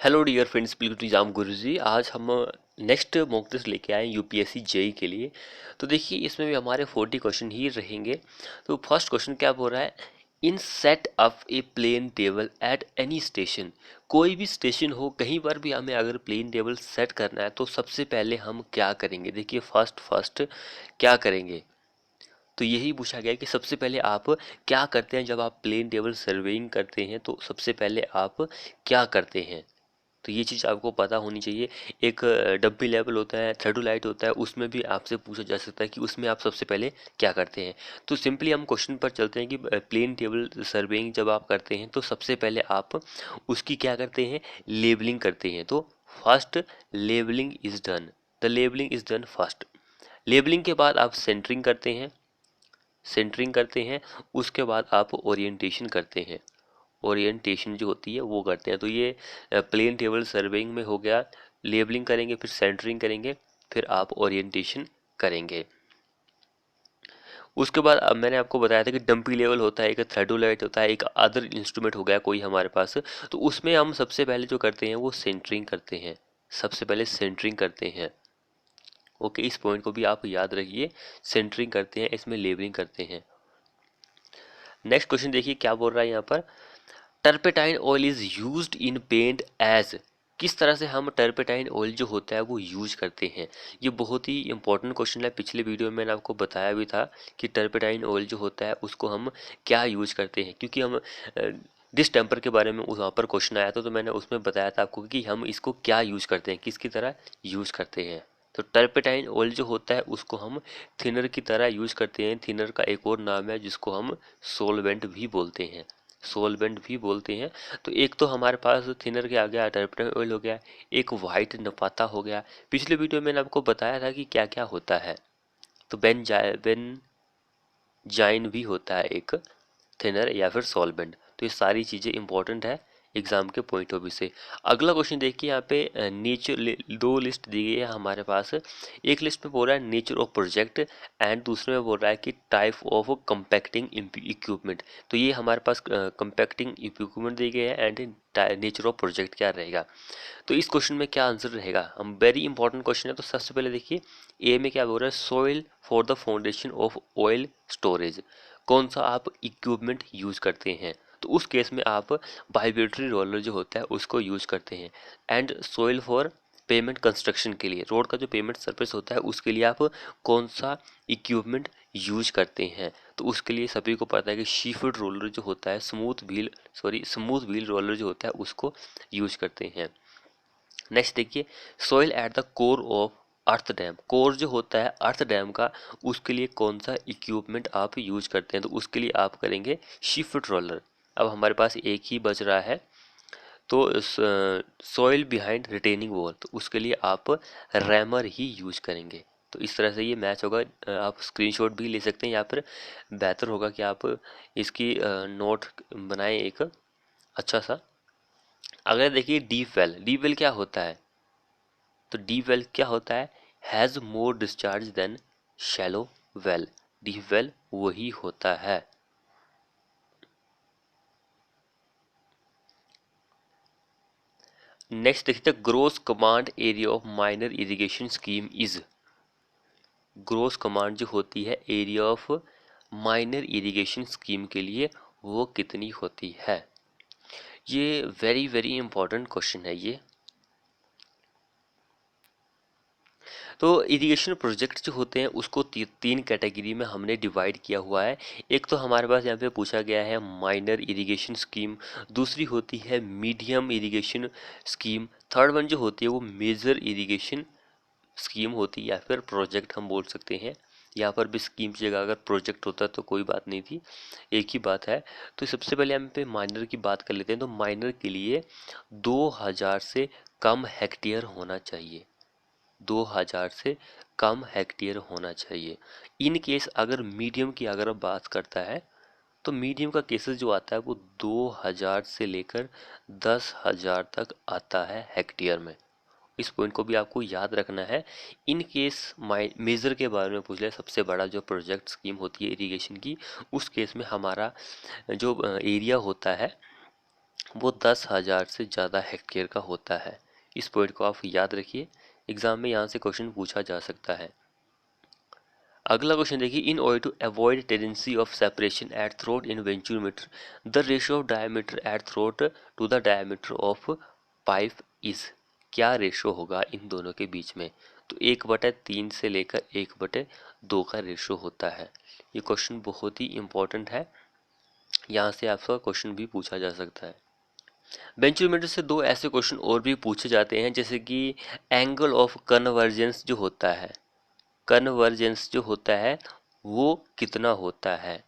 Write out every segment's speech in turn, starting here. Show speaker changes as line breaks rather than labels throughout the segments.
Hello dear friends, बिल्कुल exam गुरु जी। आज हम नेक्स्ट मॉक टेस्ट लेके आए यूपीएससी जेई के लिए। तो देखिए, इसमें भी हमारे 40 क्वेश्चन ही रहेंगे। तो फर्स्ट क्वेश्चन क्या बोल रहा है, in set up a plane table at any station. कोई भी स्टेशन हो, कहीं पर भी हमें अगर प्लेन टेबल सेट करना है तो सबसे पहले हम क्या करेंगे। देखिए फर्स्ट क्या करेंगे, तो यही पूछा गया कि सबसे पहले आप क्या करते हैं। जब आप प्लेन टेबल सर्वेइंग करते हैं तो सबसे पहले आप क्या करते हैं, तो ये चीज़ आपको पता होनी चाहिए। एक डब्बी लेवल होता है, थर्डोलाइट होता है, उसमें भी आपसे पूछा जा सकता है कि उसमें आप सबसे पहले क्या करते हैं। तो सिंपली हम क्वेश्चन पर चलते हैं कि प्लेन टेबल सर्वेइंग जब आप करते हैं तो सबसे पहले आप उसकी क्या करते हैं, लेबलिंग करते हैं। तो first labelling is done, the labelling is done first. Labelling के बाद आप सेंटरिंग करते हैं, उसके बाद आप ओरिएंटेशन करते हैं। ओरिएंटेशन जो होती है वो करते हैं। तो ये प्लेन टेबल सर्वेइंग में हो गया। लेबलिंग करेंगे, फिर सेंटरिंग करेंगे, फिर आप ओरिएंटेशन करेंगे। उसके बाद अब मैंने आपको बताया था कि डंपी लेवल होता है, एक थर्डोलाइट होता है, एक अदर इंस्ट्रूमेंट हो गया कोई हमारे पास। तो उसमें हम सबसे पहले जो करते हैं वो सेंटरिंग करते हैं, सबसे पहले सेंटरिंग करते हैं। ओके, इस पॉइंट को भी आप याद रखिए, सेंटरिंग करते हैं, इसमें लेबलिंग करते हैं। नेक्स्ट क्वेश्चन देखिए क्या बोल रहा है यहाँ पर, turpentine oil is used in paint as. किस तरह से हम टर्पेटाइन ऑयल जो होता है वो यूज करते हैं। ये बहुत ही इंपॉर्टेंट क्वेश्चन है। पिछले वीडियो में मैंने आपको बताया भी था कि टर्पेटाइन ऑयल जो होता है उसको हम क्या यूज करते हैं, क्योंकि हम डिस्टेम्पर के बारे में वहाँ पर क्वेश्चन आया था, तो मैंने उसमें बताया था आपको कि हम इसको क्या यूज करते हैं, किसकी तरह यूज करते हैं। तो टर्पेटाइन ऑयल जो होता है उसको हम थिनर की तरह यूज करते हैं। थिनर का एक और नाम है जिसको हम सोलवेंट भी बोलते हैं, सोलवेंट भी बोलते हैं। तो एक तो हमारे पास थिनर के आ गया, टर्पेटाइन ऑयल हो गया, एक वाइट नपाता हो गया। पिछले वीडियो में मैंने आपको बताया था कि क्या क्या होता है। तो बेंजाइन भी होता है एक थिनर या फिर सॉल्वेंट। तो ये सारी चीज़ें इंपॉर्टेंट है एग्जाम के पॉइंट ऑफ व्यू से। अगला क्वेश्चन देखिए, यहाँ पे नेचर दो लिस्ट दी गई है हमारे पास। एक लिस्ट में बोल रहा है नेचर ऑफ प्रोजेक्ट, एंड दूसरे में बोल रहा है कि टाइप ऑफ कंपैक्टिंग इक्विपमेंट। तो ये हमारे पास कंपैक्टिंग इक्विपमेंट दी गई है एंड नेचर ऑफ प्रोजेक्ट क्या रहेगा। तो इस क्वेश्चन में क्या आंसर रहेगा, हम वेरी इंपॉर्टेंट क्वेश्चन है। तो सबसे पहले देखिए ए में क्या बोल रहा है, soil for the foundation of oil storage. कौन सा आप इक्विपमेंट यूज करते हैं, तो उस केस में आप वाइब्रेटरी रोलर जो होता है उसको यूज करते हैं। And soil for payment construction के लिए, रोड का जो पेमेंट सरफेस होता है उसके लिए आप कौन सा इक्विपमेंट यूज करते हैं, तो उसके लिए सभी को पता है कि शीफिड रोलर जो होता है, स्मूथ व्हील रोलर जो होता है उसको यूज करते हैं। नेक्स्ट देखिए, soil at the core of earth dam. Core जो होता है अर्थ डैम का, उसके लिए कौन सा इक्विपमेंट आप यूज करते हैं, तो उसके लिए आप करेंगे शिफ्ट रोलर। अब हमारे पास एक ही बच रहा है, तो सॉइल बिहाइंड रिटेनिंग वॉल, तो उसके लिए आप रैमर ही यूज करेंगे। तो इस तरह से ये मैच होगा। आप स्क्रीनशॉट भी ले सकते हैं, या फिर बेहतर होगा कि आप इसकी नोट बनाएं एक अच्छा सा। अगर देखिए डीप वेल क्या होता है, तो डीप वेल क्या होता है, has more discharge than shallow well. Deep well वही होता है। नेक्स्ट देखते हैं, gross command area of minor irrigation scheme is. Gross command जो होती है area of minor irrigation scheme के लिए, वो कितनी होती है। ये वेरी वेरी इंपॉर्टेंट क्वेश्चन है ये। तो इरिगेशन प्रोजेक्ट जो होते हैं उसको तीन कैटेगरी में हमने डिवाइड किया हुआ है। एक तो हमारे पास यहाँ पे पूछा गया है माइनर इरिगेशन स्कीम, दूसरी होती है medium irrigation scheme, third one जो होती है वो मेजर इरिगेशन स्कीम होती है, या फिर प्रोजेक्ट हम बोल सकते हैं। यहाँ पर भी स्कीम की जगह अगर प्रोजेक्ट होता तो कोई बात नहीं थी, एक ही बात है। तो सबसे पहले हम पे माइनर की बात कर लेते हैं। तो माइनर के लिए 2000 से कम हेक्टेयर होना चाहिए, 2000 से कम हेक्टेयर होना चाहिए। इन केस अगर मीडियम की अगर बात करता है, तो मीडियम का केसेस जो आता है वो 2000 से लेकर 10,000 तक आता है हेक्टेयर में। इस पॉइंट को भी आपको याद रखना है। इन केस मेजर के बारे में पूछ ले, सबसे बड़ा जो प्रोजेक्ट स्कीम होती है इरिगेशन की, उस केस में हमारा जो एरिया होता है वो 10,000 से ज़्यादा हेक्टेयर का होता है। इस पॉइंट को आप याद रखिए, एग्जाम में यहाँ से क्वेश्चन पूछा जा सकता है। अगला क्वेश्चन देखिए, in order to avoid tendency of separation at throat in venturimeter the ratio of diameter at throat to the diameter of pipe is. क्या रेशो होगा इन दोनों के बीच में? तो 1/3 से लेकर 1/2 का रेशो होता है। ये क्वेश्चन बहुत ही इंपॉर्टेंट है, यहाँ से आपका क्वेश्चन भी पूछा जा सकता है। बेंचोमीटर से दो ऐसे क्वेश्चन और भी पूछे जाते हैं, जैसे कि एंगल ऑफ कन्वर्जेंस जो होता है, कन्वर्जेंस जो होता है वो कितना होता है।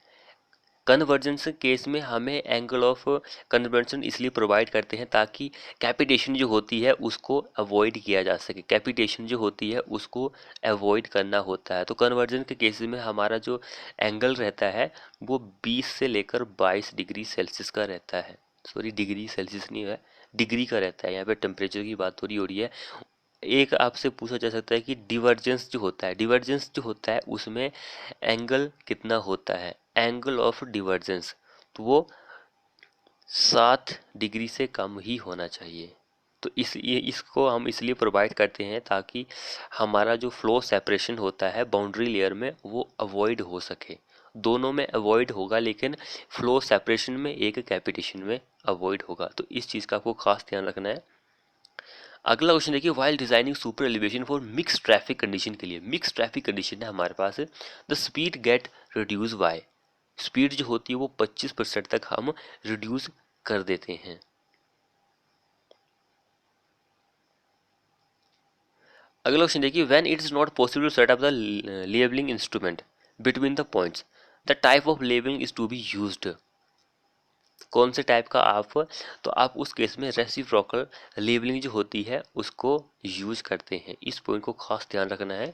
कन्वर्जेंस केस में हमें एंगल ऑफ कन्वर्जन इसलिए प्रोवाइड करते हैं ताकि कैपिटेशन जो होती है उसको अवॉइड किया जा सके, कैपिटेशन जो होती है उसको अवॉइड करना होता है। तो कन्वर्जन के केस में हमारा जो एंगल रहता है वो 20 से लेकर 22 डिग्री सेल्सियस का रहता है। सॉरी, डिग्री सेल्सियस नहीं है, डिग्री का रहता है। यहाँ पे टेम्परेचर की बात थोड़ी हो रही है। एक आपसे पूछा जा सकता है कि डिवर्जेंस जो होता है, डिवर्जेंस जो होता है उसमें एंगल कितना होता है, एंगल ऑफ डिवर्जेंस, तो वो 7 डिग्री से कम ही होना चाहिए। तो इसको हम इसलिए प्रोवाइड करते हैं ताकि हमारा जो फ्लो सेपरेशन होता है बाउंड्री लेयर में वो अवॉइड हो सके। दोनों में अवॉइड होगा, लेकिन फ्लो सेपरेशन में एक कैपिटेशन में अवॉइड होगा। तो इस चीज़ का आपको खास ध्यान रखना है। अगला क्वेश्चन देखिए, while designing super elevation for mix traffic condition के लिए, मिक्स ट्रैफिक कंडीशन है हमारे पास, the speed get reduce by, speed जो होती है वो 25% तक हम रिड्यूस कर देते हैं। अगला क्वेश्चन देखिए, when it is not possible to set up the levelling instrument between the points the type of levelling is to be used. कौन से टाइप का आप, तो आप उस केस में रेसिप्रोकल लेबलिंग जो होती है उसको यूज करते हैं। इस पॉइंट को खास ध्यान रखना है।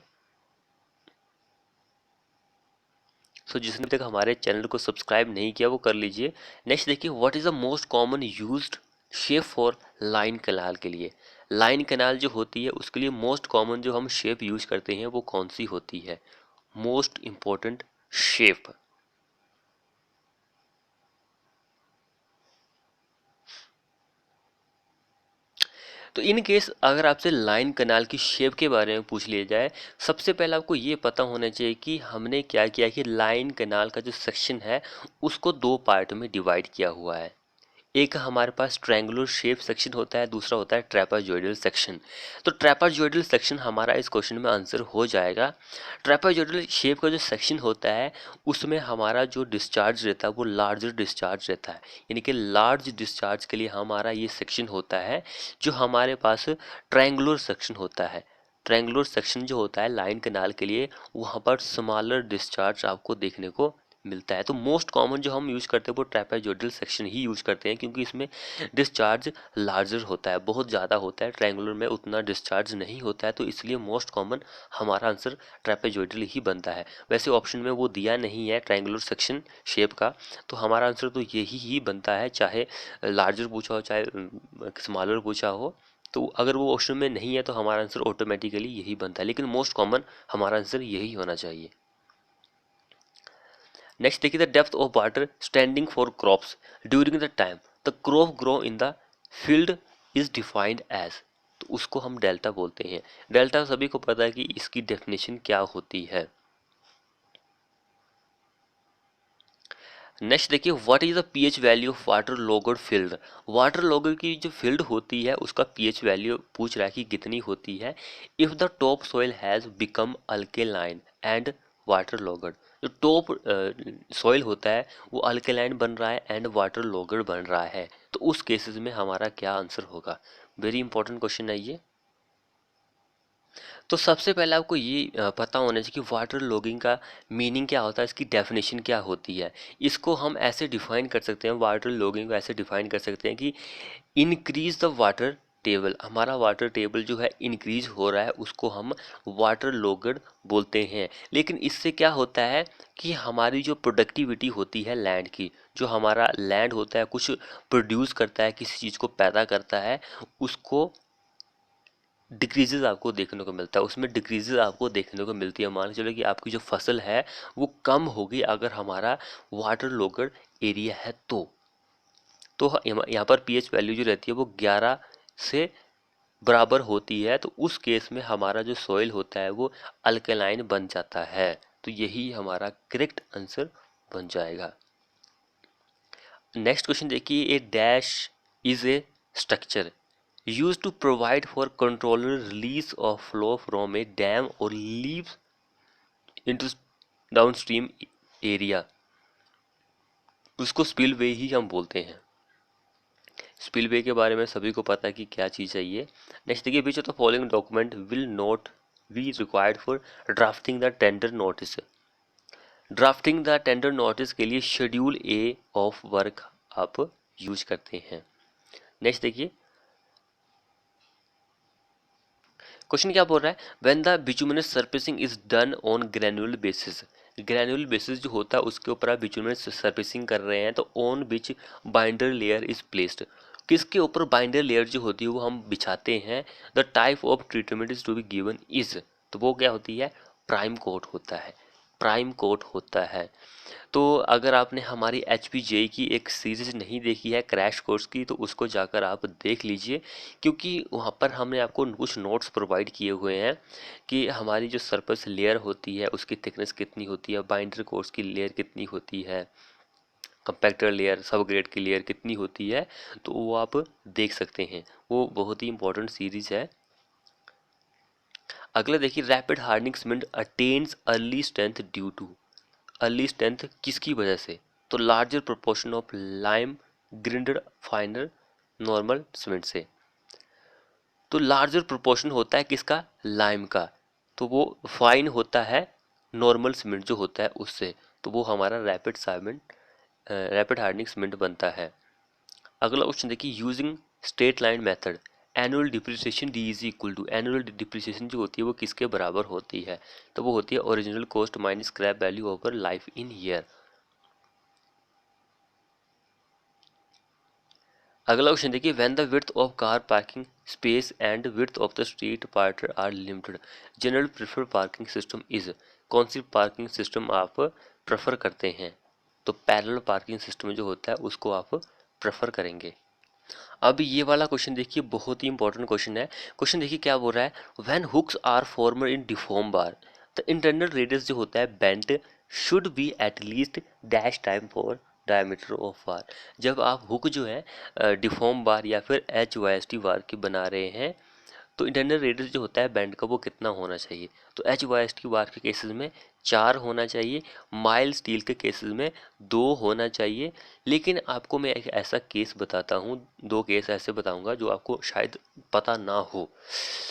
सो जिसने तक हमारे चैनल को सब्सक्राइब नहीं किया वो कर लीजिए। नेक्स्ट देखिए, what is the most common used shape for line canal के लिए, लाइन कैनाल जो होती है उसके लिए मोस्ट कॉमन जो हम शेप यूज करते हैं वो कौन सी होती है, मोस्ट इंपॉर्टेंट शेप। तो इन केस अगर आपसे लाइन कैनाल की शेप के बारे में पूछ लिया जाए, सबसे पहले आपको ये पता होना चाहिए कि हमने क्या किया कि लाइन कैनाल का जो सेक्शन है उसको दो पार्ट में डिवाइड किया हुआ है। एक हमारे पास ट्रायंगुलर शेप सेक्शन होता है, दूसरा होता है ट्रेपेजॉइडल सेक्शन। तो ट्रेपेजॉइडल सेक्शन हमारा इस क्वेश्चन में आंसर हो जाएगा। ट्रेपेजॉइडल शेप का जो सेक्शन होता है उसमें हमारा जो डिस्चार्ज रहता है वो लार्जर डिस्चार्ज रहता है, यानी कि लार्ज डिस्चार्ज के लिए हमारा ये सेक्शन होता है। जो हमारे पास ट्रायंगुलर सेक्शन होता है, ट्रायंगुलर सेक्शन जो होता है लाइन कैनाल के लिए, वहाँ पर स्मॉलर डिस्चार्ज आपको देखने को मिलता है। तो मोस्ट कॉमन जो हम यूज करते हैं वो ट्रेपेजॉइडल सेक्शन ही यूज करते हैं, क्योंकि इसमें डिस्चार्ज लार्जर होता है, बहुत ज़्यादा होता है। ट्रायंगुलर में उतना डिस्चार्ज नहीं होता है, तो इसलिए मोस्ट कॉमन हमारा आंसर ट्रेपेजॉइडल ही बनता है। वैसे ऑप्शन में वो दिया नहीं है ट्रायंगुलर सेक्शन शेप का, तो हमारा आंसर तो यही ही बनता है, चाहे लार्जर पूछा हो चाहे स्मॉलर पूछा हो। तो अगर वो ऑप्शन में नहीं है तो हमारा आंसर ऑटोमेटिकली यही बनता है, लेकिन मोस्ट कॉमन हमारा आंसर यही होना चाहिए। नेक्स्ट देखिए, the depth of water standing for crops during the time the crop grow in the field is defined as, तो उसको हम डेल्टा बोलते हैं। डेल्टा सभी को पता है कि इसकी डेफिनेशन क्या होती है। नेक्स्ट देखिए, what is the pH value of water logged field, water logger की जो फील्ड होती है उसका पीएच वैल्यू पूछ रहा है कि कितनी होती है। If the top soil has become alkaline and water logged, जो टॉप सॉइल होता है वो अल्केलाइन बन रहा है एंड वाटर लॉगड बन रहा है, तो उस केसेस में हमारा क्या आंसर होगा। वेरी इंपॉर्टेंट क्वेश्चन है ये। तो सबसे पहले आपको ये पता होना चाहिए कि वाटर लॉगिंग का मीनिंग क्या होता है, इसकी डेफिनेशन क्या होती है। इसको हम ऐसे डिफाइन कर सकते हैं, वाटर लॉगिंग को ऐसे डिफाइन कर सकते हैं कि इंक्रीज द वाटर टेबल, हमारा वाटर टेबल जो है इंक्रीज हो रहा है उसको हम वाटर लॉगड बोलते हैं। लेकिन इससे क्या होता है कि हमारी जो प्रोडक्टिविटी होती है लैंड की, जो हमारा लैंड होता है कुछ प्रोड्यूस करता है, किसी चीज़ को पैदा करता है, उसको डिक्रीजेज आपको देखने को मिलता है, उसमें डिक्रीजेज आपको देखने को मिलती है। मान के चलो कि आपकी जो फसल है वो कम होगी अगर हमारा वाटर लॉगर एरिया है तो। तो यहाँ पर pH वैल्यू जो रहती है वो 11 से बराबर होती है, तो उस केस में हमारा जो सॉइल होता है वो अल्कलाइन बन जाता है। तो यही हमारा करेक्ट आंसर बन जाएगा। नेक्स्ट क्वेश्चन देखिए, A dash is a structure used to provide for controller release of flow from a dam or leaves into downstream area, उसको स्पिलवे ही हम बोलते हैं। स्पिलवे के बारे में सभी को पता है कि क्या चीज़ है ये। नेक्स्ट देखिए, which of the following document will not be required for drafting the tender notice. Drafting the tender notice के लिए शेड्यूल ए ऑफ वर्क आप यूज करते हैं। नेक्स्ट देखिए, क्वेश्चन क्या बोल रहा है, when the bituminous surfacing is done on granular basis. Granular basis जो होता है उसके ऊपर आप बिटुमिनस सरफेसिंग कर रहे हैं, तो on which binder layer is placed, किसके ऊपर बाइंडर लेयर जो होती है वो हम बिछाते हैं। The type of treatment is to be given is, तो वो क्या होती है, प्राइम कोट होता है, प्राइम कोट होता है। तो अगर आपने हमारी HPJ की एक सीरीज नहीं देखी है क्रैश कोर्स की, तो उसको जाकर आप देख लीजिए, क्योंकि वहाँ पर हमने आपको कुछ नोट्स प्रोवाइड किए हुए हैं कि हमारी जो सरफेस लेयर होती है उसकी थिकनेस कितनी होती है, बाइंडर कोर्स की लेयर कितनी होती है, कंपैक्टर लेयर, सब ग्रेड की लेयर कितनी होती है, तो वो आप देख सकते हैं। वो बहुत ही इंपॉर्टेंट सीरीज है। अगला देखिए, rapid hardening cement attains early strength due to. Early strength किसकी वजह से, तो larger proportion of lime grinded finer normal cement से। तो लार्जर प्रोपोर्शन होता है किसका, लाइम का, तो वो फाइन होता है नॉर्मल सीमेंट जो होता है उससे, तो वो हमारा rapid cement, rapid hardening cement बनता है। अगला क्वेश्चन देखिए, using straight line method annual depreciation D is equal to. Annual depreciation जो होती है वो किसके बराबर होती है, तो वो होती है original cost minus scrap value over life in year. अगला क्वेश्चन देखिए, when the width of car parking space and width of the street porter are limited general preferred parking system is. कौन सी पार्किंग सिस्टम आप prefer करते हैं, तो parallel parking system जो होता है उसको आप प्रेफर करेंगे। अब ये वाला क्वेश्चन देखिए, बहुत ही इंपॉर्टेंट क्वेश्चन है। क्वेश्चन देखिए क्या बोल रहा है, when hooks are former in deform bar the internal radius जो होता है bent should be at least dash time for diameter of bar. जब आप हुक जो है डिफॉर्म बार या फिर HYST बार की बना रहे हैं, तो इंटरनल रेडियस जो होता है बैंड का वो कितना होना चाहिए, तो HYST बार के केसेस में 4 होना चाहिए, माइल्ड स्टील के केसेस में 2 होना चाहिए। लेकिन आपको मैं एक ऐसा केस बताता हूँ, 2 केस ऐसे बताऊंगा जो आपको शायद पता ना हो।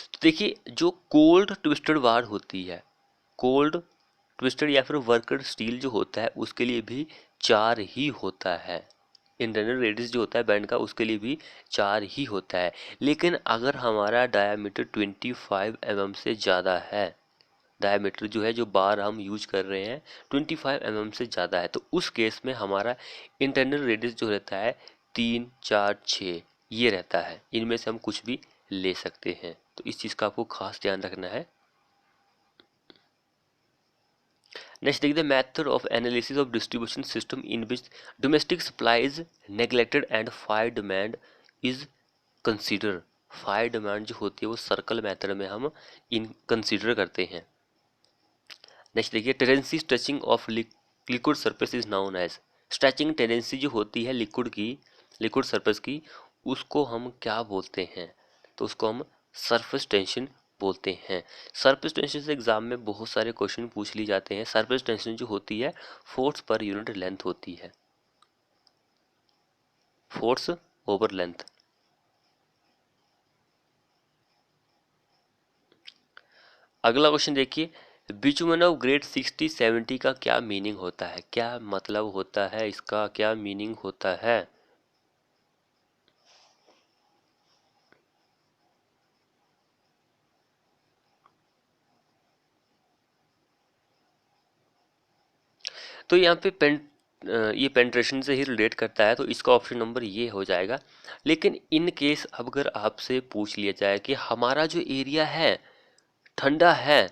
तो देखिए, जो कोल्ड ट्विस्टेड बार होती है, कोल्ड ट्विस्टेड या फिर वर्कड स्टील जो होता है उसके लिए भी 4 ही होता है। इंटरनल रेडियस जो होता है बैंड का उसके लिए भी 4 ही होता है। लेकिन अगर हमारा डायामीटर 25 mm से ज़्यादा है, डायमीटर जो है जो बार हम यूज कर रहे हैं 25 mm से ज़्यादा है, तो उस केस में हमारा इंटरनल रेडियस जो रहता है 3, 4, 6 ये रहता है। इनमें से हम कुछ भी ले सकते हैं, तो इस चीज़ का आपको खास ध्यान रखना है। नेक्स्ट देखिए, the method of analysis of distribution system in which domestic supply is neglected and fire demand is consider. Fire demand जो होती है वो सर्कल मेथड में हम इन कंसीडर करते हैं। नेक्स्ट देखिए, tendency stretching of liquid surface is known as. Stretching tendency जो होती है लिक्विड की, लिक्विड सरफेस की, उसको हम क्या बोलते हैं, तो उसको हम सरफेस टेंशन बोलते हैं। सरफेस टेंशन से एग्जाम में बहुत सारे क्वेश्चन पूछ लिए जाते हैं। सरफेस टेंशन जो होती है फोर्स पर यूनिट लेंथ होती है, फोर्स ओवर लेंथ। अगला क्वेश्चन देखिए, बिचुमन ऑफ ग्रेड 60-70 का क्या मीनिंग होता है, क्या मतलब होता है, इसका क्या मीनिंग होता है। तो यहाँ पे ये पेंट्रेशन से ही रिलेट करता है, तो इसका ऑप्शन नंबर ये हो जाएगा। लेकिन इन केस अगर आपसे पूछ लिया जाए कि हमारा जो एरिया है ठंडा है,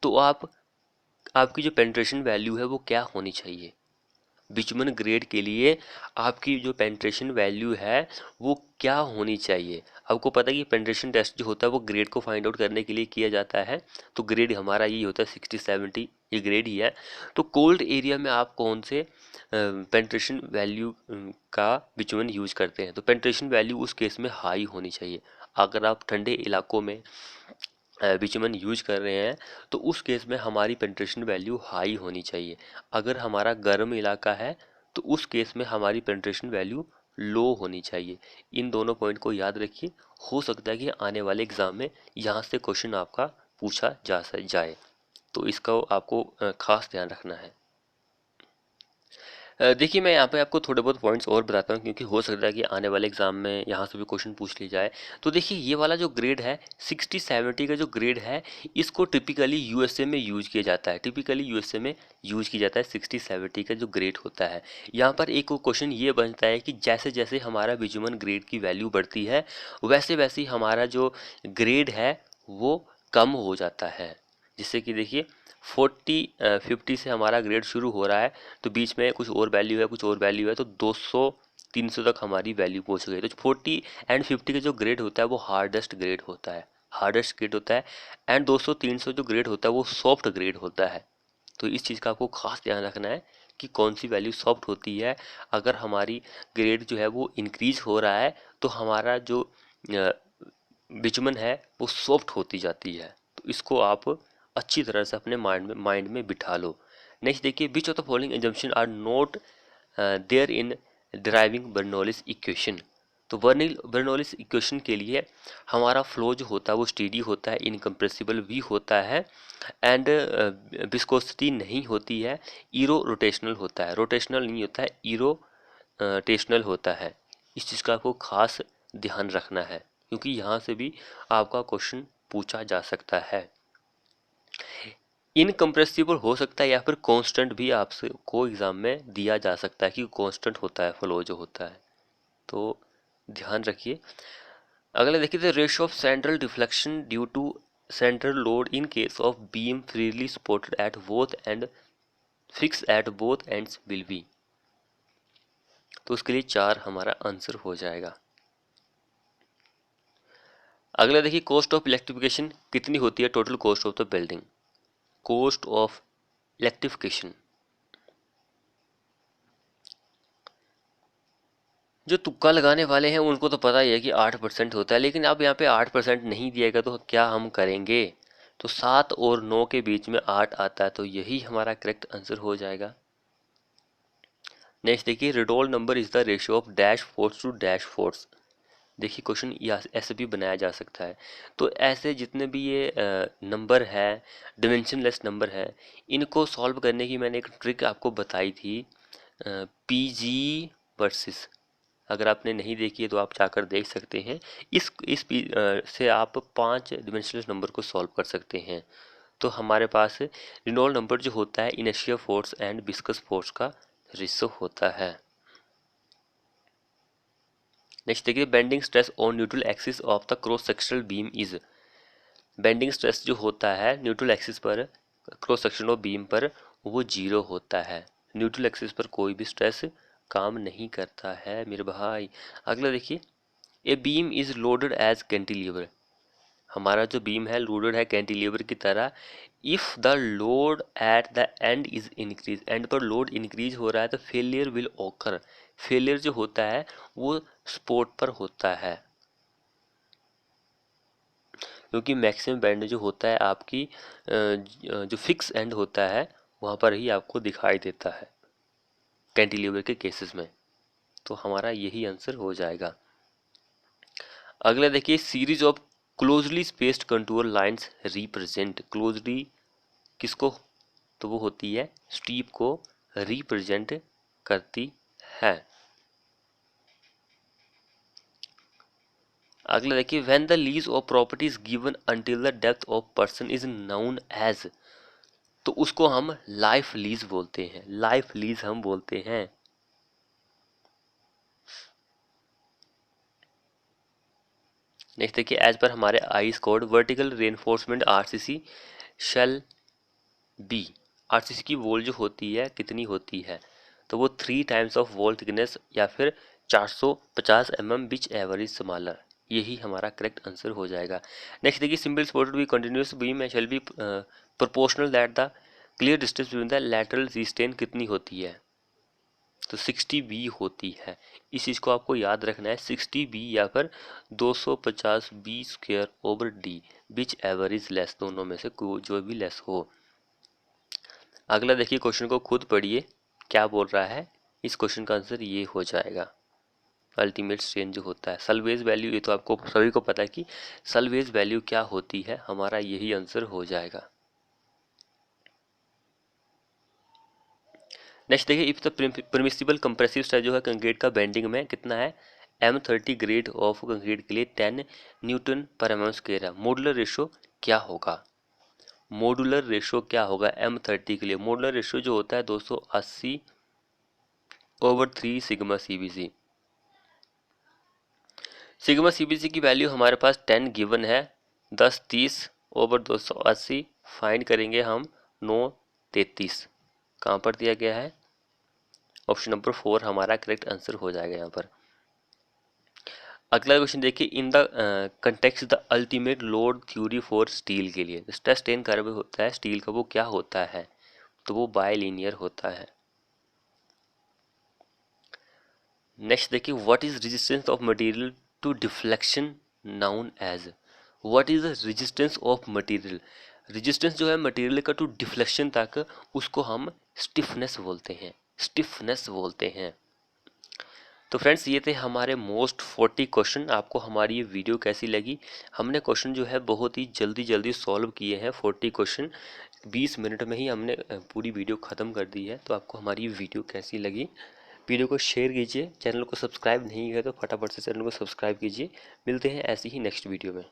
तो आपकी जो पेंट्रेशन वैल्यू है वो क्या होनी चाहिए, बिचुमन ग्रेड के लिए आपकी जो पेनिट्रेशन वैल्यू है वो क्या होनी चाहिए। आपको पता है कि पेनिट्रेशन टेस्ट जो होता है वो ग्रेड को फाइंड आउट करने के लिए किया जाता है, तो ग्रेड हमारा ये होता है 60-70, ये ग्रेड ही है। तो कोल्ड एरिया में आप कौन से पेनिट्रेशन वैल्यू का बिचुमन यूज करते हैं, तो पेनिट्रेशन वैल्यू उस केस में हाई होनी चाहिए। अगर आप ठंडे इलाकों में बिचुमन यूज कर रहे हैं तो उस केस में हमारी पेनिट्रेशन वैल्यू हाई होनी चाहिए। अगर हमारा गर्म इलाका है तो उस केस में हमारी पेनिट्रेशन वैल्यू लो होनी चाहिए। इन दोनों पॉइंट को याद रखिए, हो सकता है कि आने वाले एग्जाम में यहाँ से क्वेश्चन आपका पूछा जाए, तो इसका आपको खास ध्यान रखना है। देखिए मैं यहाँ पे आपको थोड़े बहुत पॉइंट्स और बताता हूँ, क्योंकि हो सकता है कि आने वाले एग्जाम में यहाँ से भी क्वेश्चन पूछ ली जाए। तो देखिए ये वाला जो ग्रेड है 60-70 का जो ग्रेड है, इसको टिपिकली यूएसए में यूज किया जाता है। टिपिकली यूएसए में यूज किया जाता है 60-70 का जो ग्रेड होता है। यहाँ पर एक क्वेश्चन ये बनता है कि जैसे जैसे हमारा बिचुमन ग्रेड की वैल्यू बढ़ती है वैसे वैसे ही हमारा जो ग्रेड है वो कम हो जाता है। जिससे कि देखिए 50 से हमारा ग्रेड शुरू हो रहा है, तो बीच में कुछ और वैल्यू है, कुछ और वैल्यू है, तो 200-300 तक हमारी वैल्यू पहुंच गई। तो 40 एंड 50 का जो ग्रेड होता है वो हार्डेस्ट ग्रेड होता है, हार्डेस्ट ग्रेड होता है। एंड 200-300 जो ग्रेड होता है वो सॉफ्ट ग्रेड होता है। तो इस चीज़ का आपको खास ध्यान रखना है कि कौन सी वैल्यू सॉफ्ट होती है। अगर हमारी ग्रेड जो है वो इंक्रीज हो रहा है तो हमारा जो बिचुमन है वो सॉफ्ट होती जाती है। तो इसको आप अच्छी तरह से अपने माइंड में बिठा लो। नेक्स्ट देखिए, which of the following assumption are not there in driving Bernoulli's equation. तो बर्नौलिस इक्वेशन के लिए हमारा फ्लो जो होता है वो स्टेडी होता है, इनकम्प्रेसिबल भी होता है, एंड विस्कोसिटी नहीं होती है, ईरो रोटेशनल होता है। रोटेशनल नहीं होता है, ईरो टेशनल होता है। इस चीज़ का आपको खास ध्यान रखना है, क्योंकि यहाँ से भी आपका क्वेश्चन पूछा जा सकता है। इनकम्प्रेसिबल हो सकता है या फिर कांस्टेंट भी आपसे को एग्जाम में दिया जा सकता है कि कांस्टेंट होता है फ्लो जो होता है, तो ध्यान रखिए। अगला देखिए, the ratio of central deflection due to central load in case of beam freely supported at both end fix at both ends will be. तो उसके लिए 4 हमारा आंसर हो जाएगा। अगला देखिए, कॉस्ट ऑफ इलेक्ट्रिफिकेशन कितनी होती है total cost of the building. Cost of electrification, जो तुक्का लगाने वाले हैं उनको तो पता ही है कि 8% होता है, लेकिन अब यहाँ पे 8% नहीं दिएगा तो क्या हम करेंगे। तो 7 और 9 के बीच में 8 आता है, तो यही हमारा करेक्ट आंसर हो जाएगा। नेक्स्ट देखिए, Reynolds number is the ratio of dash force to dash force. देखिए क्वेश्चन ऐसे भी बनाया जा सकता है। तो ऐसे जितने भी ये नंबर है, डिमेंशनलेस नंबर है, इनको सॉल्व करने की मैंने एक ट्रिक आपको बताई थी, पीजी वर्सेस। अगर आपने नहीं देखी है तो आप जाकर देख सकते हैं। से आप 5 डिमेंशनलेस नंबर को सॉल्व कर सकते हैं। तो हमारे पास रेनॉल्ड नंबर जो होता है inertia force and viscous force का रेशो होता है। नेक्स्ट देखिए, bending stress on neutral axis of the cross sectional beam is. Bending stress जो होता है न्यूट्रल एक्सिस पर, क्रॉस सेक्शन ऑफ बीम पर, वो 0 होता है। न्यूट्रल एक्सिस पर कोई भी स्ट्रेस काम नहीं करता है मेरे भाई। अगला देखिए, a beam is loaded as cantilever. हमारा जो बीम है लोडेड है कैंटिलीवर की तरह। If the load at the end is increase, end पर लोड इंक्रीज हो रहा है तो फेलियर विल ऑकर। फेलियर जो होता है वो स्पॉट पर होता है, क्योंकि मैक्सिमम बैंड जो होता है आपकी जो फिक्स एंड होता है वहाँ पर ही आपको दिखाई देता है कैंटिलीवर के केसेस में। तो हमारा यही आंसर हो जाएगा। अगला देखिए, series of closely spaced contour lines represent. Closely किसको, तो वो होती है स्टीप को रिप्रेजेंट करती है। अगला देखिए, when the lease of property is given until the death of person is known as. तो उसको हम लाइफ लीज बोलते हैं, लाइफ लीज हम बोलते हैं। नेक्स्ट देखिए, एज पर हमारे ice code vertical reinforcement RCC shall be. RCC की वॉल जो होती है कितनी होती है, तो वो 3 टाइम्स ऑफ वॉल थिकनेस या फिर 450 mm which ever is smaller, यही हमारा करेक्ट आंसर हो जाएगा। नेक्स्ट देखिए, simple supported B continuous beam shall be proportional that the clear distance between the lateral restrain कितनी होती है, तो 60 बी होती है। इस चीज़ को आपको याद रखना है, 60 बी या फिर 250 B square over D, whichever is less, दोनों में से जो भी लेस हो। अगला देखिए, क्वेश्चन को खुद पढ़िए क्या बोल रहा है। इस क्वेश्चन का आंसर ये हो जाएगा, अल्टीमेट स्ट्रेन जो होता है। सल्वेज वैल्यू, ये तो आपको सभी को पता है कि सल्वेज वैल्यू क्या होती है, हमारा यही आंसर हो जाएगा। नेक्स्ट देखिए, if the permissible compressive stress जो है कंक्रीट का बेंडिंग में कितना है, M30 ग्रेड ऑफ कंक्रीट के लिए 10 न्यूटन पर mm स्क्वायर है, मॉडुलर रेशो क्या होगा, मॉडुलर रेशो क्या होगा M30 के लिए। मॉडुलर रेशो जो होता है 280/3 सिग्मा CBC। सिग्मा CBC की वैल्यू हमारे पास 10 गिवन है, 10/30/280 फाइंड करेंगे हम 933, कहाँ पर दिया गया है, ऑप्शन नंबर 4 हमारा करेक्ट आंसर हो जाएगा यहाँ पर। अगला क्वेश्चन देखिए, in the context the ultimate load theory for steel के लिए स्ट्रेस स्ट्रेन कर्व होता है स्टील का, वो क्या होता है, तो वो बायलिनियर होता है। नेक्स्ट देखिए, what is resistance of material to deflection known as, what is the resistance of material, resistance जो है मटेरियल का टू डिफ्लेक्शन तक, उसको हम स्टिफनेस बोलते हैं, स्टिफनेस बोलते हैं। तो फ्रेंड्स, ये थे हमारे मोस्ट 40 क्वेश्चन। आपको हमारी ये वीडियो कैसी लगी, हमने क्वेश्चन जो है बहुत ही जल्दी जल्दी सॉल्व किए हैं, 40 क्वेश्चन 20 मिनट में ही हमने पूरी वीडियो ख़त्म कर दी है। तो आपको हमारी वीडियो कैसी लगी, वीडियो को शेयर कीजिए, चैनल को सब्सक्राइब नहीं किया तो फटाफट से चैनल को सब्सक्राइब कीजिए। मिलते हैं ऐसी ही नेक्स्ट वीडियो में।